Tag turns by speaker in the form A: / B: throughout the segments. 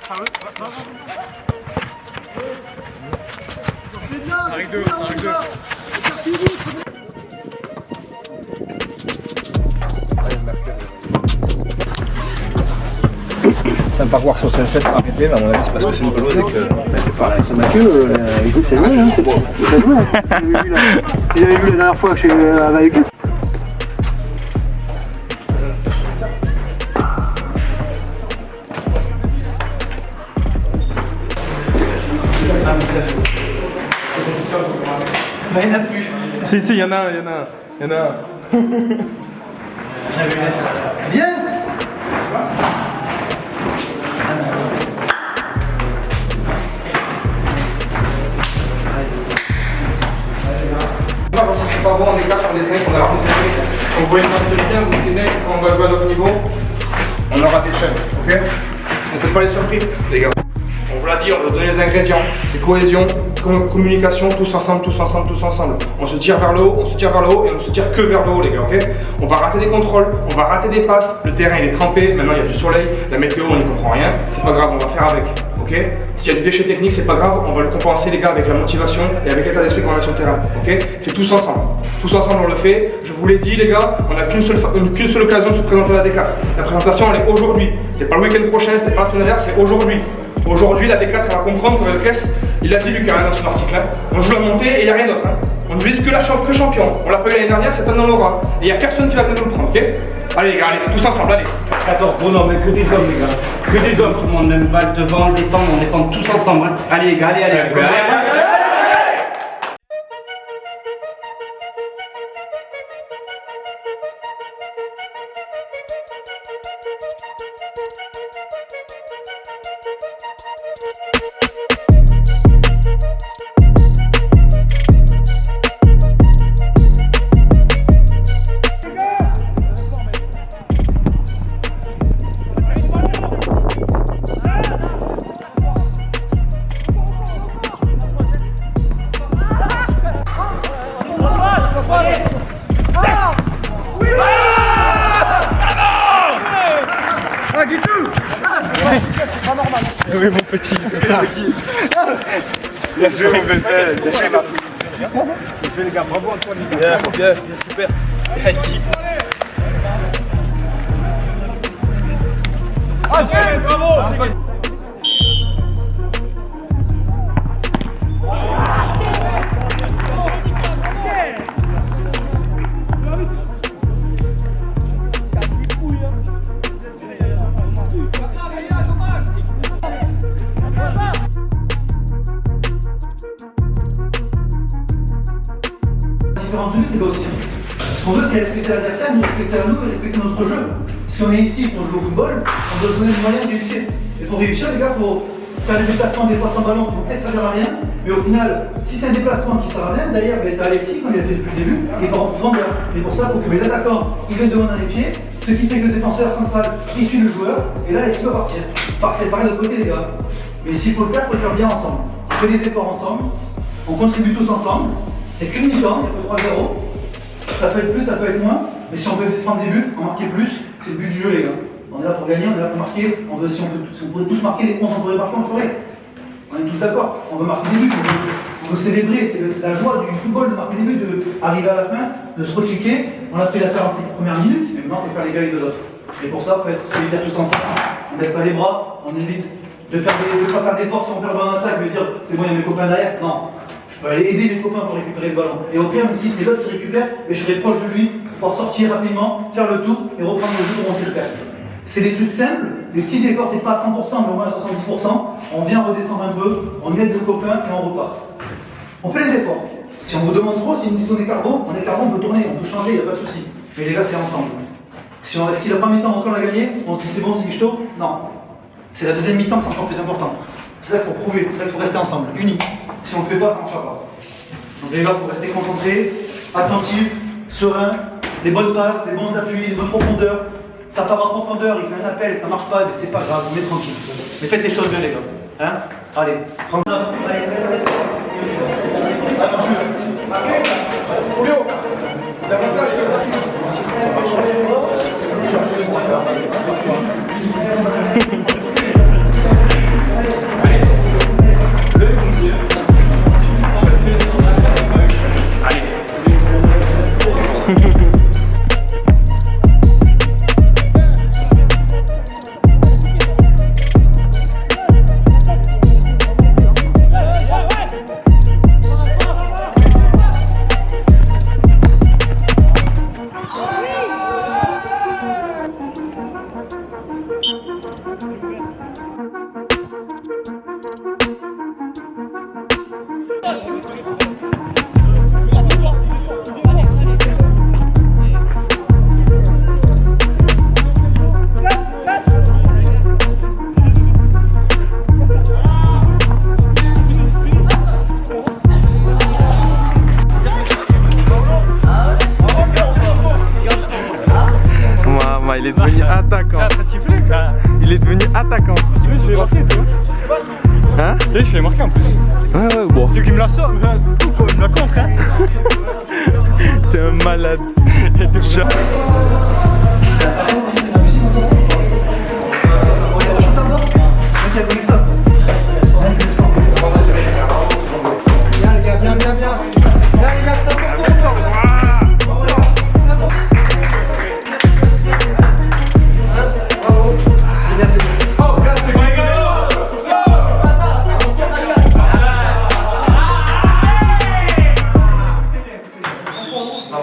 A: Avec deux.
B: C'est un parcours sur le 7 arrêté, mais à mon avis c'est parce que c'est une pelouse et que c'est pas
C: C'est Mathieu, il joue que c'est loin, c'est bon. C'est loin. Il avait vu la dernière fois chez Avaïkes.
B: Il n'y en a plus.
A: Si, il y en a un.
B: Bien.
A: Quand on s'en va, on est 4, on est 5, on a la rencontré. Quand vous voyez notre bien, vous tenez, quand on va jouer à notre niveau, on aura des chaînes, ok? Ne faites pas les surprises, les gars. On vous l'a dit, on va vous donner les ingrédients. C'est cohésion, communication, tous ensemble. On se tire vers le haut, et on ne se tire que vers le haut, les gars, ok? On va rater des contrôles, on va rater des passes. Le terrain il est trempé, maintenant il y a du soleil, la météo on n'y comprend rien. C'est pas grave, on va faire avec, ok? S'il y a du déchet technique, c'est pas grave, on va le compenser, les gars, avec la motivation et avec l'état d'esprit qu'on a sur le terrain, ok? C'est tous ensemble. Tous ensemble on le fait. Je vous l'ai dit, les gars, on n'a qu'une seule occasion de se présenter à la D4. La présentation elle est aujourd'hui. C'est pas le week-end prochain, c'est pas la semaine dernière, c'est aujourd'hui. Aujourd'hui, la D4 va comprendre que Valkes, il a dit Lucas dans son article. On joue la montée et il n'y a rien d'autre. On ne vise que champion. On l'a pas eu l'année dernière, cette année on l'aura. Et il n'y a personne qui va venir nous le prendre, ok? Allez les gars, allez, tous ensemble, allez.
C: 14, bon non, mais que des hommes, les gars. Que des hommes, tout le monde même balle devant, défendre, on défend tous ensemble. Allez les gars, allez.
A: Oui, mon petit, c'est ça. Bien joué, mon bébé. Bien joué, ma fille. Bien joué, les gars. Bravo, Antoine. Bien, super. Bravo.
D: Différentes luttes, les gars aussi. Ce qu'on veut, c'est respecter l'adversaire, nous respecter à nous et respecter notre jeu. Si on est ici pour jouer au football, on doit se donner les moyens de réussir. Et pour réussir, les gars, il faut faire des déplacements des fois sans ballon qui vont peut-être servir à rien. Mais au final, si c'est un déplacement qui sert à rien, d'ailleurs, t'as Alexis, quand il a fait depuis le début, il va en profondeur. Et pour ça, il faut que les attaquants, ils viennent devant dans les pieds, ce qui fait que le défenseur central, il suit le joueur, et là, Alexis va partir. Partez pareil de l'autre côté, les gars. Mais s'il faut le faire, il faut le faire bien ensemble. On fait des efforts ensemble, on contribue tous ensemble. C'est qu'une mi-temps, il n'y a que 3-0. Ça peut être plus, ça peut être moins. Mais si on veut défendre des buts, en marquer plus, c'est le but du jeu, les gars. On est là pour gagner, on est là pour marquer. Si on pouvait tous marquer les 11, on pourrait marquer, on le ferait. On est tous d'accord. On veut marquer des buts, on veut célébrer. C'est la joie du football de marquer des buts, d'arriver à la fin, de se rechecker. On a fait la 45 premières minutes, mais maintenant, il faut faire les gars les deux autres. Et pour ça, il faut être solidaires tous ensemble. On ne baisse pas les bras, on évite de ne pas faire d'efforts si on perd le ballon en attaque, de dire c'est bon, il y a mes copains derrière. Non. Je peux aller aider mes copains pour récupérer ce ballon. Et au pire, même si c'est l'autre qui récupère, mais je serai proche de lui pour sortir rapidement, faire le tour et reprendre le jeu où on sait le faire. C'est des trucs simples, des petits efforts, peut-être pas à 100%, mais au moins à 70%. On vient redescendre un peu, on aide nos copains et on repart. On fait les efforts. Si on vous demande trop, si nous disons on est carbo, on peut tourner, on peut changer, il n'y a pas de souci. Mais les gars, c'est ensemble. Si la première mi-temps encore l'a gagné, on se dit c'est bon, c'est michto. Non. C'est la deuxième mi-temps qui est encore plus important. C'est là qu'il faut prouver, c'est là qu'il faut rester ensemble, unis. Si on ne le fait pas, ça ne marchera pas. Donc les gars, il faut rester concentrés, attentifs, sereins, les bonnes passes, les bons appuis, les bonnes profondeurs. Ça part en profondeur, il fait un appel, ça ne marche pas, mais c'est pas grave, vous mettez tranquille. Mais faites les choses bien les gars. Hein? Allez, 39, allez.
A: Julio, l'avantage Et je fais marquer en plus.
B: Ouais, ouais, bon.
A: Tu veux qu'il me la sort, il me la contre, hein. T'es un malade. Et t'es déjà.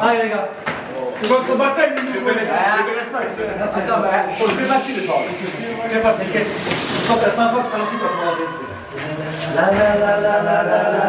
D: Allez les gars.
A: C'est votre bataille,
D: Attends, faut le plus facile le temps. Très facile. Quand la fin fois, c'est ralenti pour commencer. La la la la la la la.